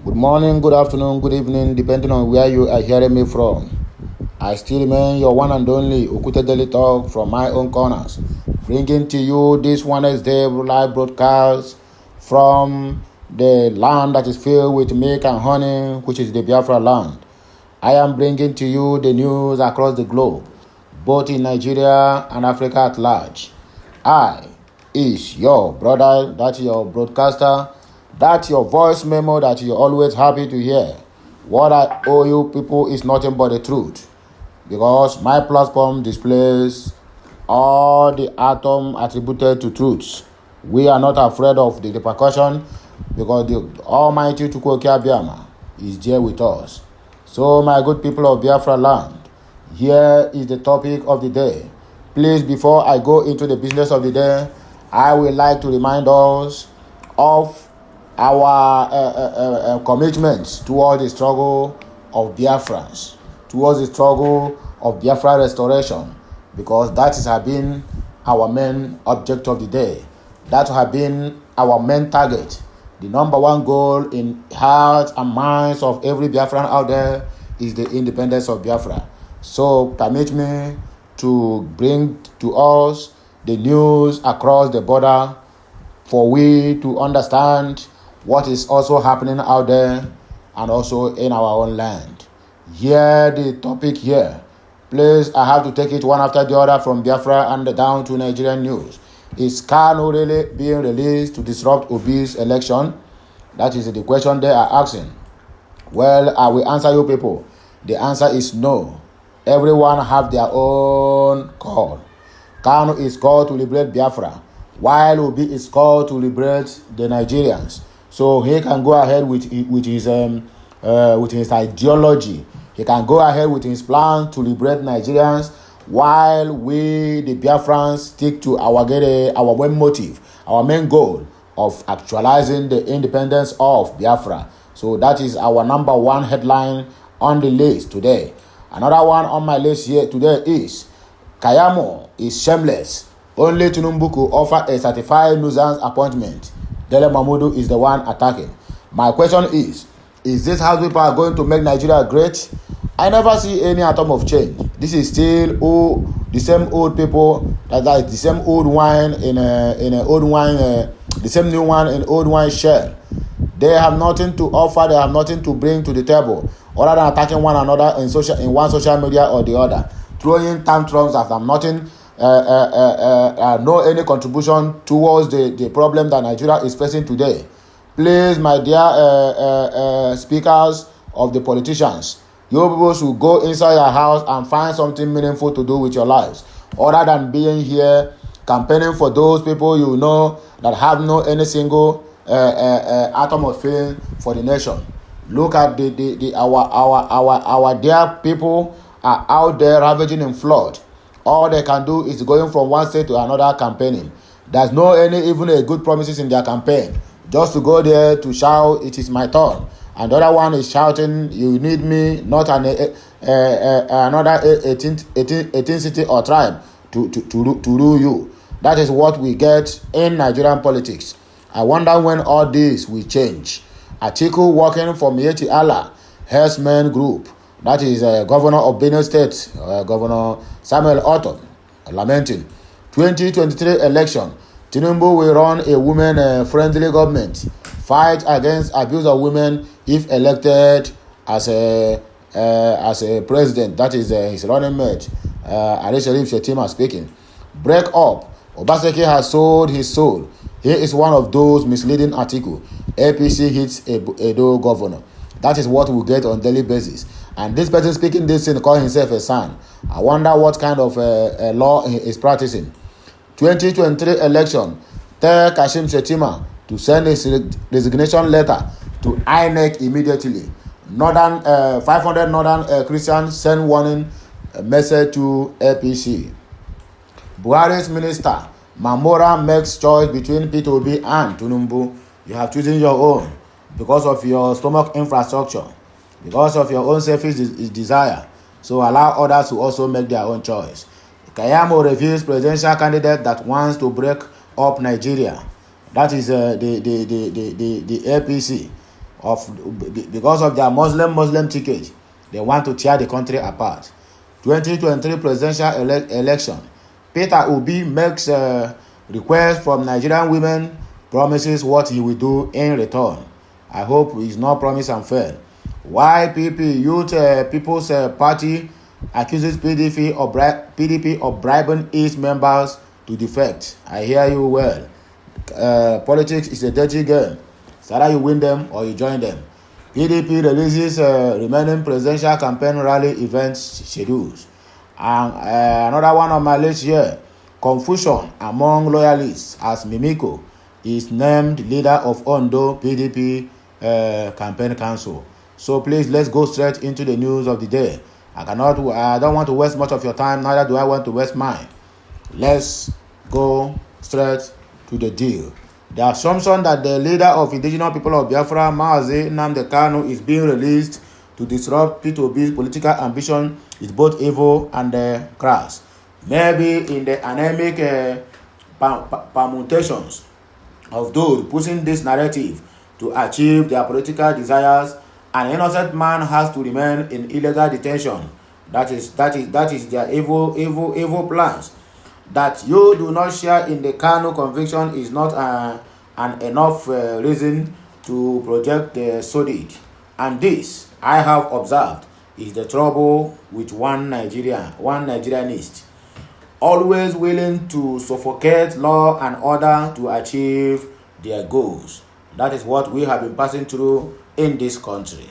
Good morning, good afternoon, good evening, depending on where you are hearing me from. I still remain your one and only Okute Daily Talk from my own corners, bringing to you this Wednesday live broadcast from the land that is filled with milk and honey, which is the Biafra land. I am bringing to you the news across the globe, both in Nigeria and Africa at large. I is your brother, that's your broadcaster, that's your voice memo that you're always happy to hear. What I owe you people is nothing but the truth, because my platform displays all the atom attributed to truths. We are not afraid of the repercussion, because the Almighty Chukwuoke Abiyama is there with us. So, my good people of Biafra land, here is the topic of the day. Please, before I go into the business of the day, I would like to remind us of our commitments towards the struggle of Biafrans, towards the struggle of Biafra restoration, because that has been our main object of the day. That has been our main target. The number one goal in hearts and minds of every Biafran out there is the independence of Biafra. So permit me to bring to us the news across the border for we to understand what is also happening out there and also in our own land. Here, the topic here. Please, I have to take it one after the other from Biafra and down to Nigerian news. Is Kanu really being released to disrupt Obi's election? That is the question they are asking. Well, I will answer you people. The answer is no. Everyone have their own call. Kanu is called to liberate Biafra, while Obi is called to liberate the Nigerians. So he can go ahead with his ideology. He can go ahead with his plan to liberate Nigerians, while we, the Biafrans, stick to our main motive, our main goal of actualizing the independence of Biafra. So that is our number one headline on the list today. Another one on my list here today is Kayamo is shameless. Only Tinubu could offer a certified nuisance appointment. Dele Mamudu is the one attacking. My question is this how people are going to make Nigeria great? I never see any atom of change. This is still the same old people, the same old wine in old wine, the same new one in old wine shell. They have nothing to offer, they have nothing to bring to the table, other than attacking one another in one social media or the other, throwing tantrums that have nothing no any contribution towards the problem that Nigeria is facing today. Please, my dear speakers of the politicians, you people should go inside your house and find something meaningful to do with your lives, other than being here campaigning for those people you know that have no any single atom of feeling for the nation. Look at our dear people are out there ravaging in flood. All they can do is going from one state to another campaigning. There's no even a good promises in their campaign. Just to go there to shout, it is my turn. And the other one is shouting, you need me, not another 18 city or tribe to rule you. That is what we get in Nigerian politics. I wonder when all this will change. Atiku working for Mieti Allah, Herdsmen Group. That is Governor of Benue State, Governor Samuel Ortom, lamenting. 2023 election, Tinubu will run a women-friendly government, fight against abuse of women if elected as a president. That is his running mate, Ali Sharif Shetima speaking. Break up. Obaseki has sold his soul. He is one of those misleading articles. APC hits Edo governor. That is what we get on daily basis. And this person speaking this thing call himself a son. I wonder what kind of law he is practicing. 2023 election, tell Kashim Shettima to send his resignation letter to INEC immediately. 500 Northern Christians send warning message to APC. Buhari's minister Mamora makes choice between P2B and Tinubu. You have chosen your own because of your stomach infrastructure, because of your own selfish desire. So allow others to also make their own choice. Kayamo reveals presidential candidate that wants to break up Nigeria. That is the APC. because of their Muslim ticket. They want to tear the country apart. 2023 presidential election. Peter Obi makes a request from Nigerian women, promises what he will do in return. I hope it's not promise and fail. YPP, Youth People's Party, accuses PDP of bribing its members to defect. I hear you well. Politics is a dirty game. It's either you win them or you join them. PDP releases remaining presidential campaign rally events schedules. And another one on my list here, confusion among loyalists as Mimiko is named leader of Ondo PDP campaign council. So please, let's go straight into the news of the day. I don't want to waste much of your time, neither do I want to waste mine. Let's go straight to the deal. The assumption that the leader of indigenous people of Biafra, Mazi Nnamdi Kanu, is being released to disrupt P2B's political ambition is both evil and crass. Maybe in the anemic permutations of those pushing this narrative to achieve their political desires, an innocent man has to remain in illegal detention. That is their evil plans. That you do not share in the Kanu conviction is not an enough reason to project the sordid. And this, I have observed, is the trouble with one Nigerianist, always willing to suffocate law and order to achieve their goals. That is what we have been passing through in this country.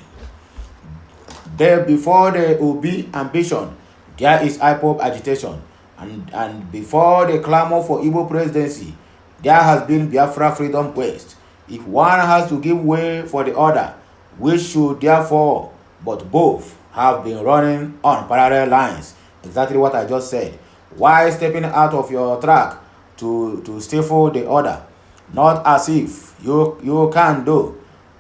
Before the Obi ambition, there is IPOB agitation. And before the clamor for Igbo presidency, there has been Biafra freedom quest. If one has to give way for the other, we should therefore, but both have been running on parallel lines. Exactly what I just said. Why stepping out of your track to stifle the other? Not as if you can do.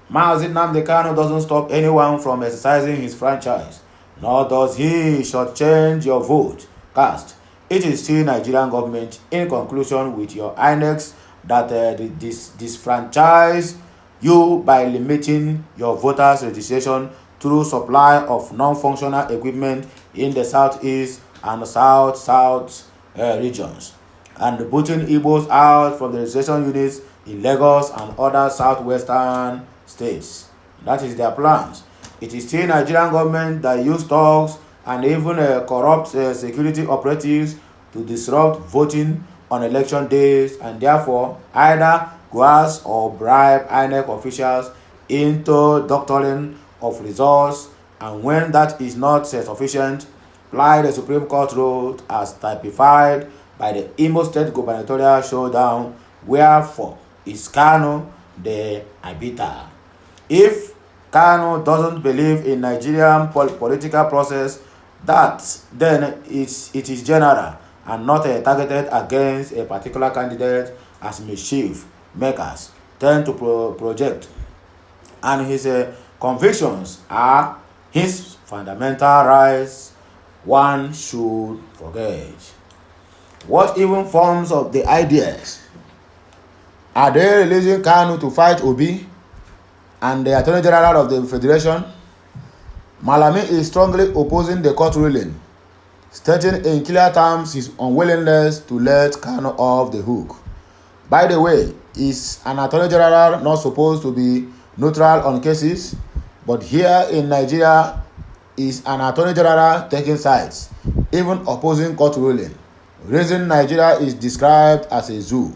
Mazi Nnamdi Kanu doesn't stop anyone from exercising his franchise, nor does he shortchange your vote cast. It is still Nigerian government, in conclusion with your INEX, that disfranchise you by limiting your voters' registration through supply of non-functional equipment in the southeast and south regions, and putting Igbos out from the registration units in Lagos and other southwestern states. That is their plans. It is still Nigerian government that use thugs and even corrupt security operatives to disrupt voting on election days, and therefore either coerce or bribe INEC officials into doctoring of results, and when that is not sufficient, ply the Supreme Court road as typified by the Imo State gubernatorial showdown. Wherefore is Kanu the arbiter? If Kanu doesn't believe in Nigerian political process, that then it is general and not targeted against a particular candidate as mischief makers tend to project. And his convictions are his fundamental rights one should forget. What even forms of the ideas? Are they releasing Kanu to fight Obi and the Attorney General of the Federation? Malami is strongly opposing the court ruling, stating in clear terms his unwillingness to let Kanu off the hook. By the way, is an Attorney General not supposed to be neutral on cases? But here in Nigeria, is an Attorney General taking sides, even opposing court ruling. Reason Nigeria is described as a zoo.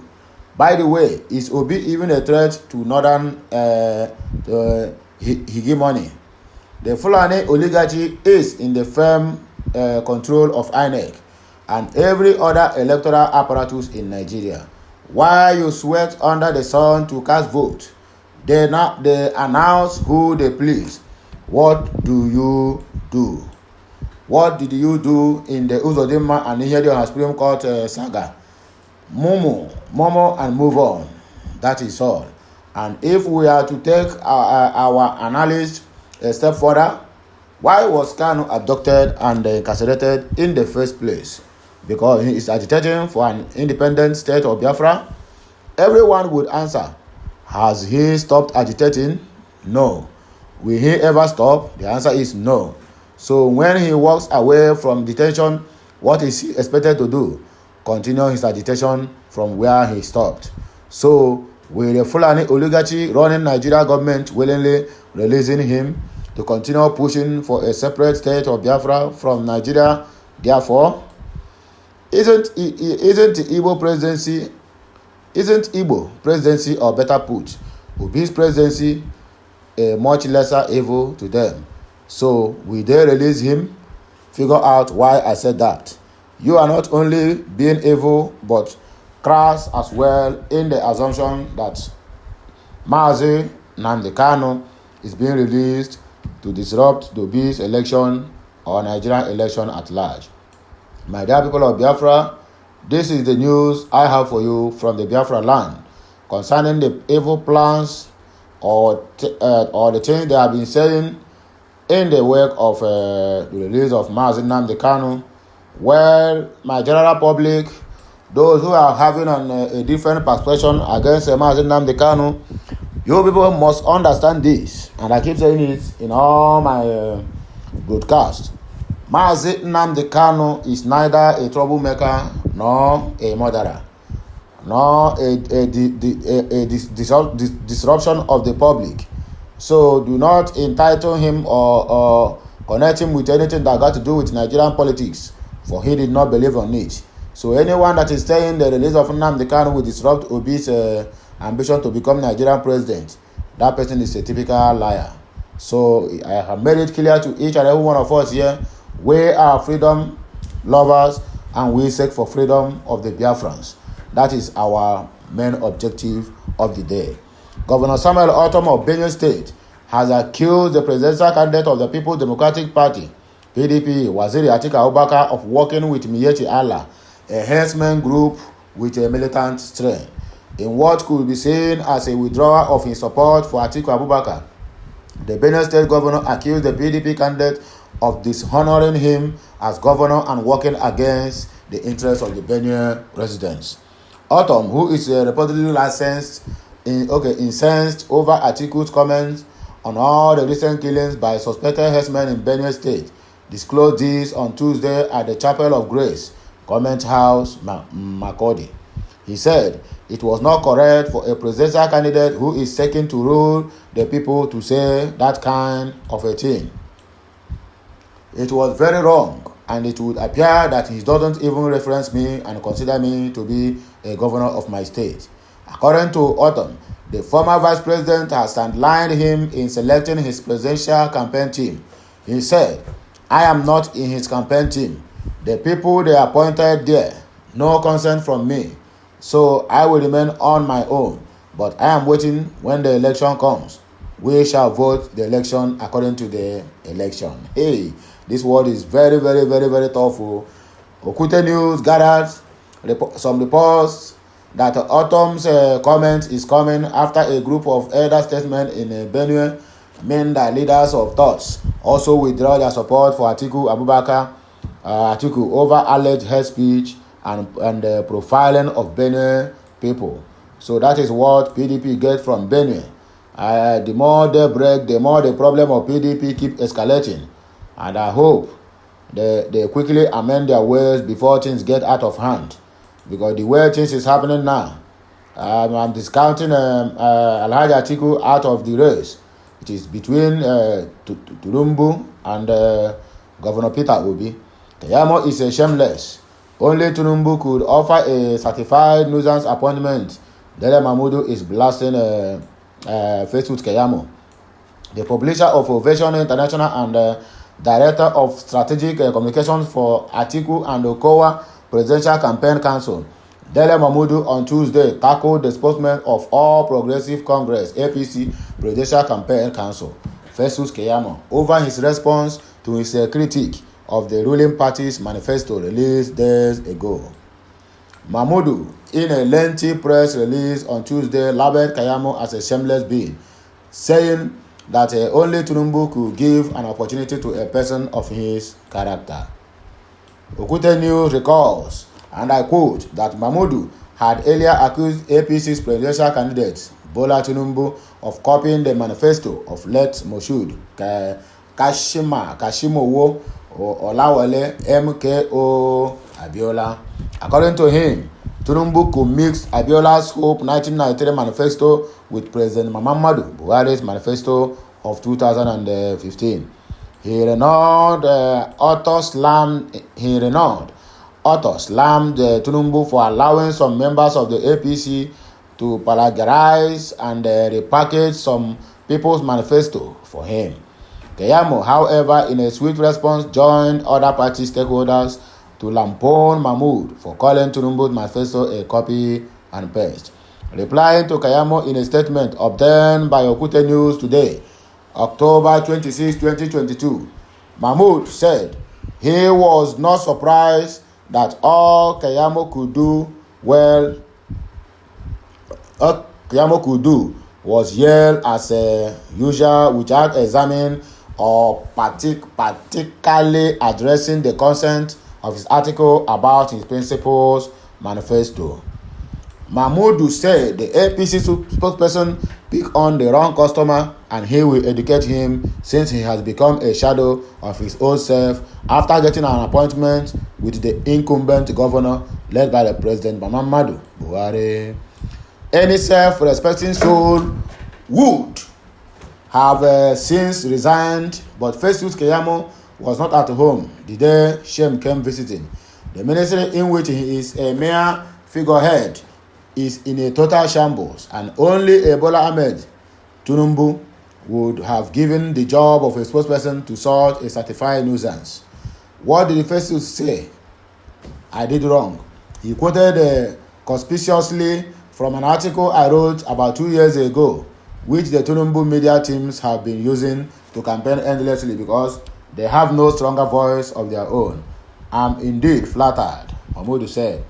By the way, is Obi even a threat to northern hegemony? The Fulani oligarchy is in the firm control of INEC and every other electoral apparatus in Nigeria. While you sweat under the sun to cast vote, they announce who they please. What do you do? What did you do in the Uzodinma and Ihedioha Supreme Court saga? Momo and move on. That is all. And if we are to take our analysis a step further, why was Kanu abducted and incarcerated in the first place? Because he is agitating for an independent state of Biafra? Everyone would answer, has he stopped agitating? No. Will he ever stop? The answer is no. So when he walks away from detention, what is he expected to do? Continue his agitation from where he stopped. So will the Fulani oligarchy running Nigeria government willingly releasing him to continue pushing for a separate state of Biafra from Nigeria? Therefore, isn't Igbo presidency, or better put, Obi's presidency, a much lesser evil to them? So will they release him? Figure out why I said that. You are not only being evil but crass as well in the assumption that Mazi Nnamdi Kanu is being released to disrupt the Obi's election or Nigerian election at large. My dear people of Biafra, this is the news I have for you from the Biafra land concerning the evil plans or the things they have been saying in the wake of the release of Mazi Nnamdi Kanu. Well, my general public, those who are having a different perception against Mazi Nnamdi Kanu, you people must understand this, and I keep saying it in all my broadcasts. Mazi Nnamdi Kanu is neither a troublemaker nor a murderer, nor a disruption of the public. So do not entitle him or connect him with anything that got to do with Nigerian politics, for he did not believe on it. So anyone that is saying the release of Nnamdi Kanu will disrupt Obi's ambition to become Nigerian president, that person is a typical liar. So I have made it clear to each and every one of us here, we are freedom lovers and we seek for freedom of the Biafrans. That is our main objective of the day. Governor Samuel Ortom of Benue State has accused the presidential candidate of the People's Democratic Party, PDP, Waziri Atiku Abubakar, of working with Miyetti Allah, a herdsman group with a militant strain, in what could be seen as a withdrawal of his support for Atiku Abubakar. The Benue State governor accused the PDP candidate of dishonoring him as governor and working against the interests of the Benue residents. Ortom, who is reportedly incensed over Atiku's comments on all the recent killings by suspected herdsmen in Benue State, disclosed this on Tuesday at the Chapel of Grace, Government House, Makurdi. He said it was not correct for a presidential candidate who is seeking to rule the people to say that kind of a thing. It was very wrong, and it would appear that he doesn't even reference me and consider me to be a governor of my state. According to Ortom, the former vice president has sidelined him in selecting his presidential campaign team. He said, "I am not in his campaign team. The people they appointed there, no consent from me. So I will remain on my own. But I am waiting when the election comes. We shall vote the election according to the election." Hey, this word is very, very, very, very tough. Okute News gathered some reports that Ortom's comment is coming after a group of elder statesmen in Benue, men that leaders of thoughts, also withdraw their support for Atiku Abubakar over alleged hate speech and profiling of Benue people. So that is what PDP gets from Benue. The more they break, the more the problem of PDP keep escalating. And I hope they quickly amend their ways before things get out of hand. Because the way things is happening now, I'm discounting Alhaji Atiku out of the race. It is between Tulumbu and Governor Peter Obi. Keyamo is a shameless. Only Tulumbu could offer a certified nuisance appointment. Dele Mamudu is blasting Facebook Keyamo. The publisher of Ovation International and Director of Strategic Communications for Atiku and Okowa Presidential Campaign Council, Dele Mamudu, on Tuesday tackled the spokesman of All Progressive Congress (APC) Presidential Campaign Council, Festus Keyamo, over his response to his critique of the ruling party's manifesto released days ago. Mamudu, in a lengthy press release on Tuesday, labeled Keyamo as a shameless being, saying that only Tulumbu could give an opportunity to a person of his character. Okute News recalls, and I quote, that Mamudu had earlier accused APC's presidential candidate, Bola Tinubu of copying the manifesto of late Moshood Kashimowo Olawale MKO Abiola. According to him, Tinubu could mix Abiola's Hope 1993 manifesto with President Muhammadu Buhari's manifesto of 2015. He renowned author slammed Tinubu for allowing some members of the APC to plagiarize and repackage some people's manifesto for him. Keyamo, however, in a swift response, joined other party stakeholders to lampoon Mahmood for calling Tinubu's manifesto a copy and paste. Replying to Keyamo in a statement obtained by Okute News today, October 26, 2022, Mahmood said he was not surprised that all Keyamo could do was yell as usual without examining or particularly addressing the content of his article about his principal's manifesto. Mahmoud said the APC spokesperson picked on the wrong customer and he will educate him since he has become a shadow of his old self after getting an appointment with the incumbent governor led by the President Muhammadu Buhari. Any self-respecting soul would have since resigned, but Festus Keyamo was not at home the day Shem came visiting. The ministry in which he is a mere figurehead is in a total shambles, and only Ebola Ahmed Tinubu would have given the job of a spokesperson to such a certified nuisance. What did Festus say? I did wrong. He quoted conspicuously from an article I wrote about 2 years ago, which the Tinubu media teams have been using to campaign endlessly because they have no stronger voice of their own. I'm indeed flattered, Mahmoud said.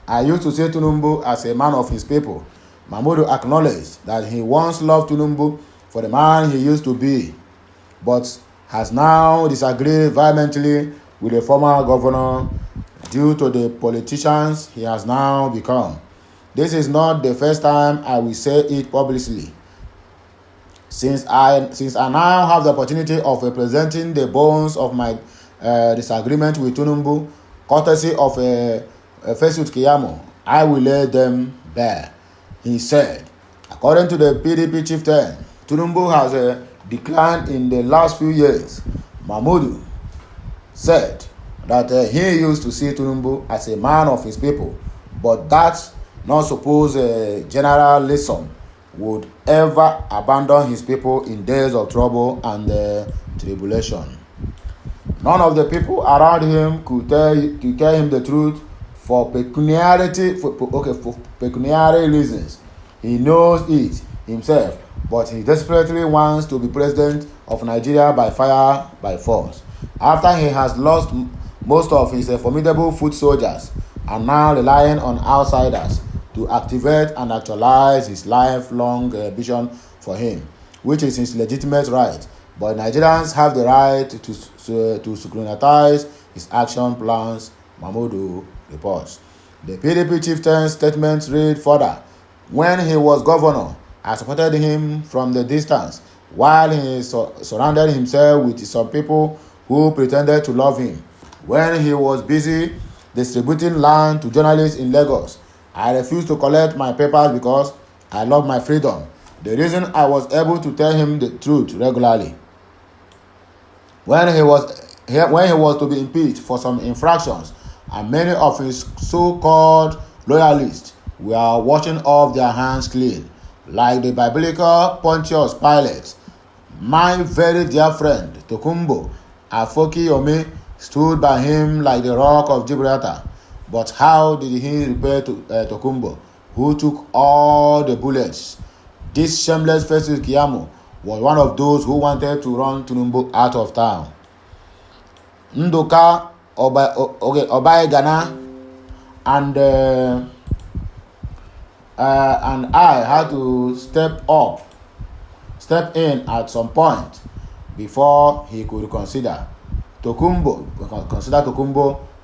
I used to see Tinubu as a man of his people. Mahmoud acknowledged that he once loved Tinubu for the man he used to be, but has now disagreed vehemently with the former governor due to the politicians he has now become. This is not the first time I will say it publicly. Since I now have the opportunity of representing the bones of my disagreement with Tinubu, courtesy of Festus Keyamo, I will lay them bare. He said, according to the PDP chieftain, Tinubu has declined in the last few years. Mahmoud said that he used to see Tinubu as a man of his people, but that not suppose a generalism would ever abandon his people in days of trouble and tribulation. None of the people around him could tell him the truth for pecuniary reasons. He knows it himself, but he desperately wants to be president of Nigeria by fire, by force. After he has lost most of his formidable foot soldiers and now relying on outsiders to activate and actualize his lifelong vision for him, which is his legitimate right. But Nigerians have the right to scrutinize his action plans, Mahmoud reports. The PDP chieftain's statement read further. When he was governor, I supported him from the distance, while he surrounded himself with some people who pretended to love him. When he was busy distributing land to journalists in Lagos, I refused to collect my papers because I love my freedom. The reason I was able to tell him the truth regularly. When he was to be impeached for some infractions, and many of his so-called loyalists were washing off their hands clean, like the biblical Pontius Pilate, my very dear friend Tokumbo Afoki-Ome stood by him like the rock of Gibraltar. But how did he repay Tokumbo, who took all the bullets? This shameless Festus Keyamo was one of those who wanted to run Tinubu out of town. Nduka Obaegana and I had to step in at some point before he could consider Tokumbo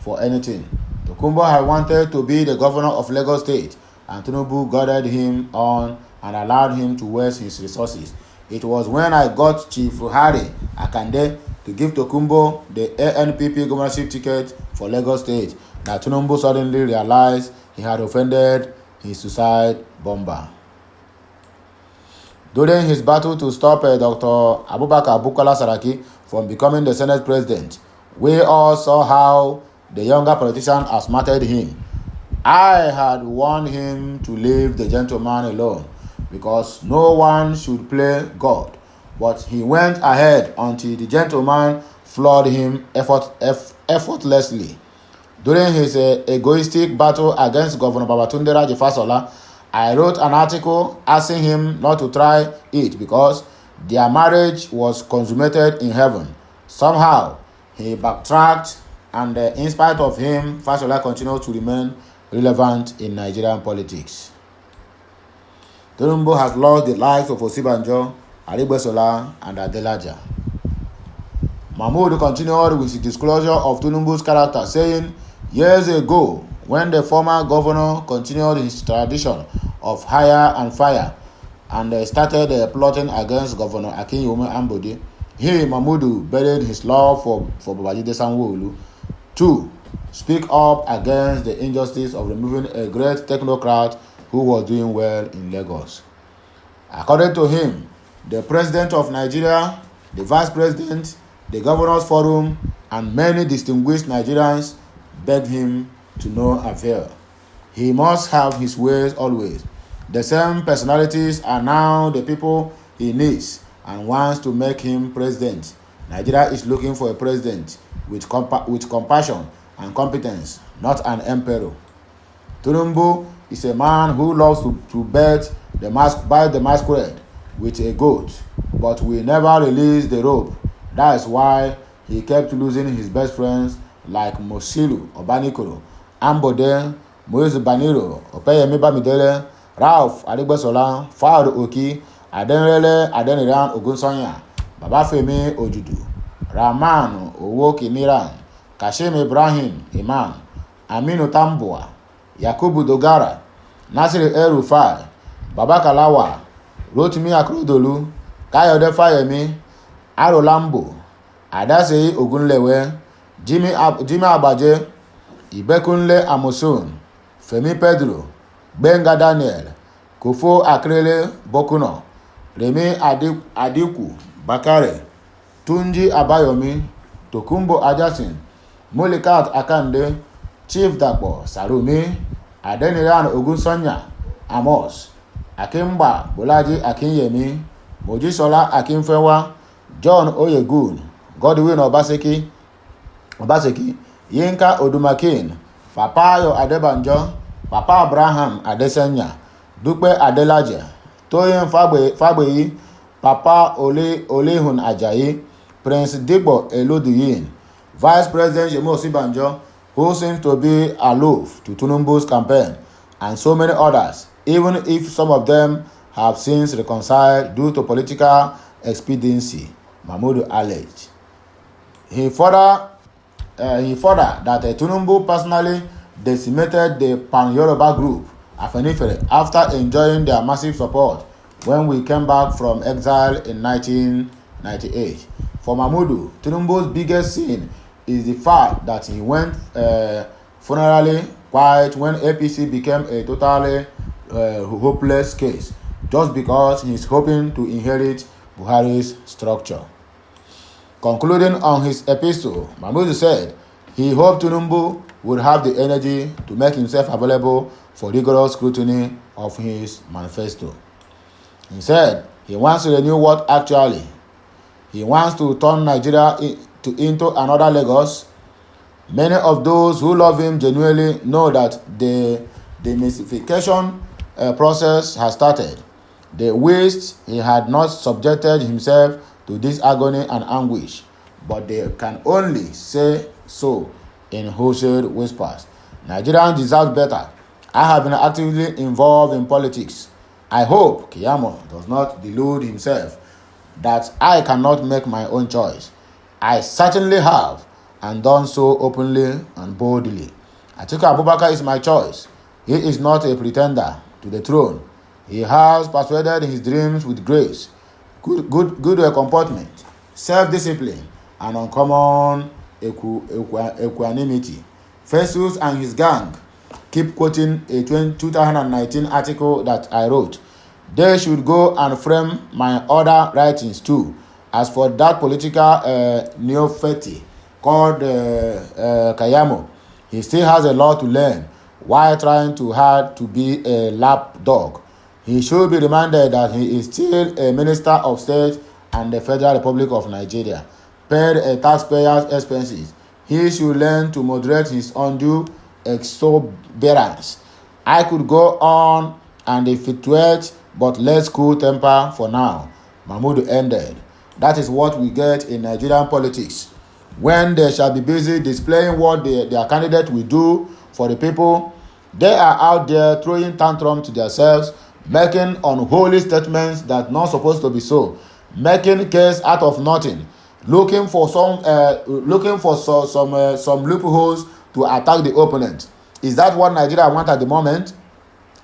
for anything. Tokumbo had wanted to be the governor of Lagos State, and Tinubu guarded him on and allowed him to waste his resources. It was when I got Chief Harry Akande to give Tokumbo the ANPP governorship ticket for Lagos State that Tinubu suddenly realized he had offended his suicide bomber. During his battle to stop Dr. Abubakar Bukola Saraki from becoming the Senate president, we all saw how the younger politician outsmarted him. I had warned him to leave the gentleman alone because no one should play God. But he went ahead until the gentleman floored him effortlessly. During his egoistic battle against Governor Babatunde Raji Fasola, I wrote an article asking him not to try it because their marriage was consummated in heaven. Somehow, he backtracked, and in spite of him, Fasola continued to remain relevant in Nigerian politics. Tinubu has lost the likes of Osibanjo, Arigbesola, and Adelaja. Mahmoud continued with his disclosure of Tinubu's character, saying, years ago, when the former governor continued his tradition of hire and fire and started plotting against Governor Akinyume Ambode, he, Mahmoud, buried his love for Babajide Sanwo-Olu to speak up against the injustice of removing a great technocrat who was doing well in Lagos. According to him, the president of Nigeria, the vice president, the governors forum, and many distinguished Nigerians begged him to no avail. He must have his ways always. The same personalities are now the people he needs and wants to make him president. Nigeria is looking for a president with compassion and competence, not an emperor. Tinubu is a man who loves to bite the masquerade with a goat, but will never release the rope. That is why he kept losing his best friends like Mosilu Obanikoro, Ambode, Moise Baniro, Opeyemi Bamidele, Ralph Arigbesola, Fawad Oki, Adenrele Adeniran Ogunsanya, Babafemi Ojudu, Rahman Owokimiran, Kashim Ibrahim Imam, Aminu Tambua, Yakubu Dogara, Nasir El-Rufai, Babakalawa, Rotimi Akeredolu, Kayode Fayemi, Arolambo, Adaseyi Ogunlewe, Jimmy Abaje, Ibekunle Amosun, Femi Pedro, Benga Daniel, Kofo Akrele Bokuno, Remi Adiku Bakare, Tunji Abayomi, Tokumbo Ajasin, Mulikat Akande, Chief Dapo Sarumi, Adeniran Ogunsanya, Amos, Akimba Bolaji Akinyemi, Mojisola Akimfewa, John Oyegun, Godwin Obaseki, Yinka Odumakin, Papayo Adebanjo, Papa Abraham Adesanya, Dupe Adelaje, Toyin Fagbeyi, Papa Olehun Ajayi, Prince Digbo Eloduyin, Vice President Yemi Osibanjo, who seems to be aloof to Tinubu's campaign, and so many others, even if some of them have since reconciled due to political expediency, Mahmoud alleged. He further that Tinubu personally decimated the Pan-Yoruba group Afenifere after enjoying their massive support when we came back from exile in 1998. For Mahmoud, Tinubu's biggest sin is the fact that he went funerally quiet when APC became a totally hopeless case, just because he's hoping to inherit Buhari's structure. Concluding on his epistle, Mahmoud said he hoped Tinubu would have the energy to make himself available for rigorous scrutiny of his manifesto. He said he wants to renew what actually. He wants to turn Nigeria into another Lagos. Many of those who love him genuinely know that the demystification process has started. They wished he had not subjected himself to this agony and anguish, but they can only say so in wholesale whispers. Nigerians deserve better. I have been actively involved in politics. I hope Keyamo does not delude himself that I cannot make my own choice. I certainly have, and done so openly and boldly. Atiku Abubakar is my choice. He is not a pretender to the throne. He has persuaded his dreams with grace, good comportment, self-discipline, and uncommon equanimity. Festus and his gang keep quoting a 2019 article that I wrote. They should go and frame my other writings too. As for that political neophyte called Kayamo, he still has a lot to learn while trying too hard to be a lapdog. He should be reminded that he is still a minister of state and the Federal Republic of Nigeria, paid a taxpayer's expenses. He should learn to moderate his undue exuberance. I could go on and effectuate, but let's cool temper for now. Mahmoud ended. That is what we get in Nigerian politics. When they shall be busy displaying what their candidate will do for the people, they are out there throwing tantrum to themselves, making unholy statements that not supposed to be so, making case out of nothing, looking for some loopholes to attack the opponent. Is that what Nigeria wants at the moment?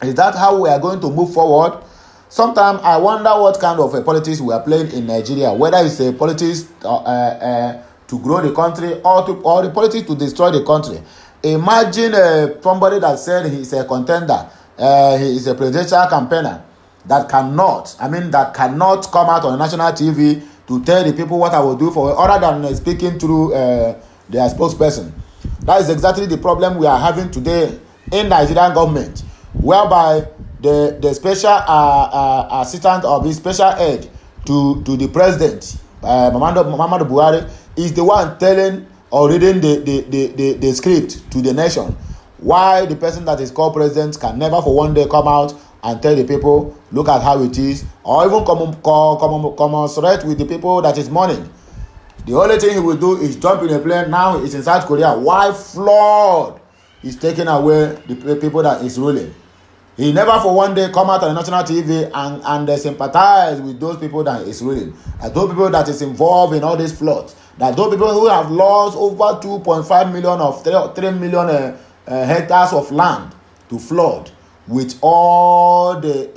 Is that how we are going to move forward? Sometimes I wonder what kind of a politics we are playing in Nigeria, whether it's a politics to grow the country or the politics to destroy the country. Imagine somebody that said he is a contender, he is a presidential campaigner that cannot come out on national TV to tell the people what I will do for other than speaking through their spokesperson. That is exactly the problem we are having today in Nigerian government, whereby the special assistant or the special aide to the president, Muhammadu Buhari, is the one telling or reading the script to the nation. Why the person that is called president can never for one day come out and tell the people, look at how it is, or even commensurate with the people that is mourning. The only thing he will do is jump in a plane. Now he's in South Korea. Why flood is taking away the people that is ruling? He never for one day come out on national TV and sympathize with those people that is ruling. And those people that is involved in all these floods. That those people who have lost over 2.5 million of 3 million hectares of land to flood with all the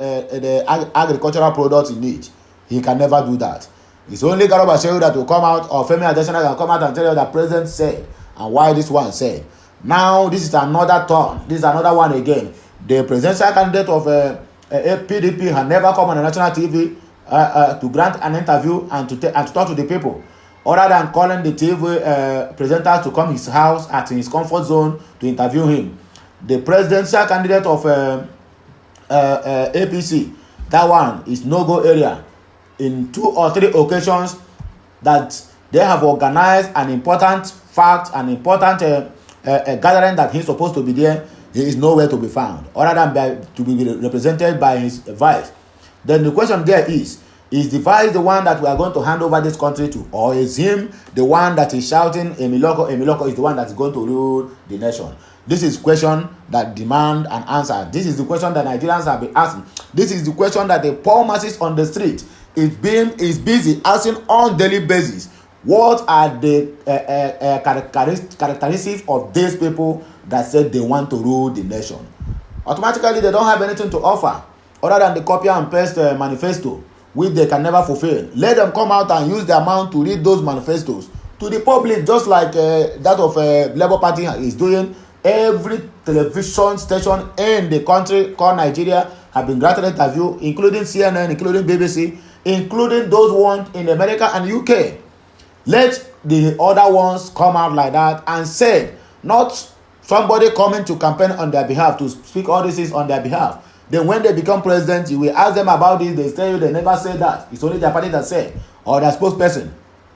agricultural products in it. He can never do that. It's only Garba Shehu that will come out, or Femi Adesina that will come out and tell you that president said and why this one said. Now this is another turn. This is another one again. The presidential candidate of PDP had never come on a national TV to grant an interview and to talk to the people, other than calling the TV presenters to come his house at his comfort zone to interview him. The presidential candidate of APC, that one is no-go area. In 2 or 3 occasions that they have organized an important fact, an important gathering that he's supposed to be there, he is nowhere to be found, other than to be represented by his vice. Then the question there is the vice the one that we are going to hand over this country to, or is him the one that is shouting Emiloko is the one that is going to rule the nation? This is question that demand an answer. This is the question that Nigerians have been asking. This is the question that the poor masses on the street is busy asking on daily basis. What are the characteristics of these people that said they want to rule the nation? Automatically, they don't have anything to offer other than the copy and paste manifesto, which they can never fulfill. Let them come out and use their mouth to read those manifestos to the public, just like that of Labour Party is doing. Every television station in the country called Nigeria have been granted an interview, including CNN, including BBC, including those ones in America and UK. Let the other ones come out like that and say, not somebody coming to campaign on their behalf, to speak all this is on their behalf. Then when they become president, you will ask them about this, they tell you they never say that. It's only their party that say, or their spokesperson.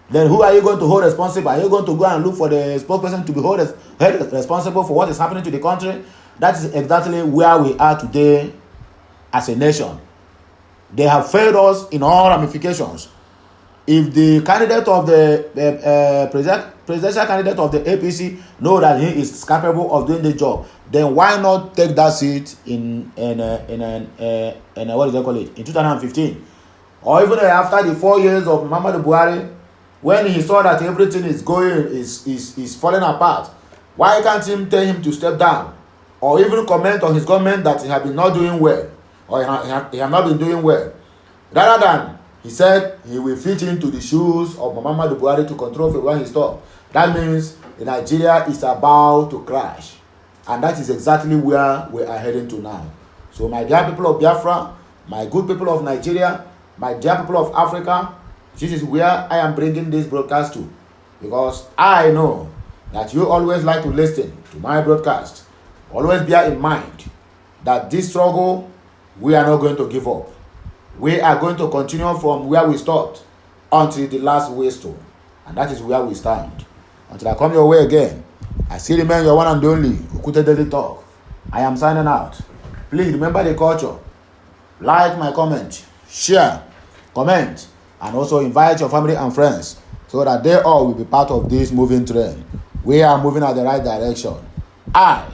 Then who are you going to hold responsible? Are you going to go and look for the spokesperson to be held responsible for what is happening to the country? That is exactly where we are today as a nation. They have failed us in all ramifications. If the candidate of the presidential candidate of the APC know that he is capable of doing the job, then why not take that seat in what is they call it, in 2015, or even after the 4 years of Muhammadu Buhari, when he saw that everything is falling apart? Why can't him tell him to step down, or even comment on his government that he has been not doing well? or he have not been doing well. Rather than he said he will fit into the shoes of Muhammadu Buhari to control when he stopped. That means Nigeria is about to crash. And that is exactly where we are heading to now. So my dear people of Biafra, my good people of Nigeria, my dear people of Africa, this is where I am bringing this broadcast to. Because I know that you always like to listen to my broadcast. Always bear in mind that this struggle, we are not going to give up. We are going to continue from where we stopped until the last whistle. And that is where we stand. Until I come your way again, I still remain your one and only Okute Daily Talk. I am signing out. Please remember the culture. Like my comment, share, comment, and also invite your family and friends so that they all will be part of this moving train. We are moving at the right direction. I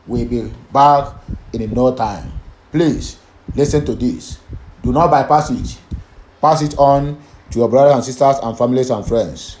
will be back in no time. Please listen to this. Do not bypass it. Pass it on to your brothers and sisters and families and friends.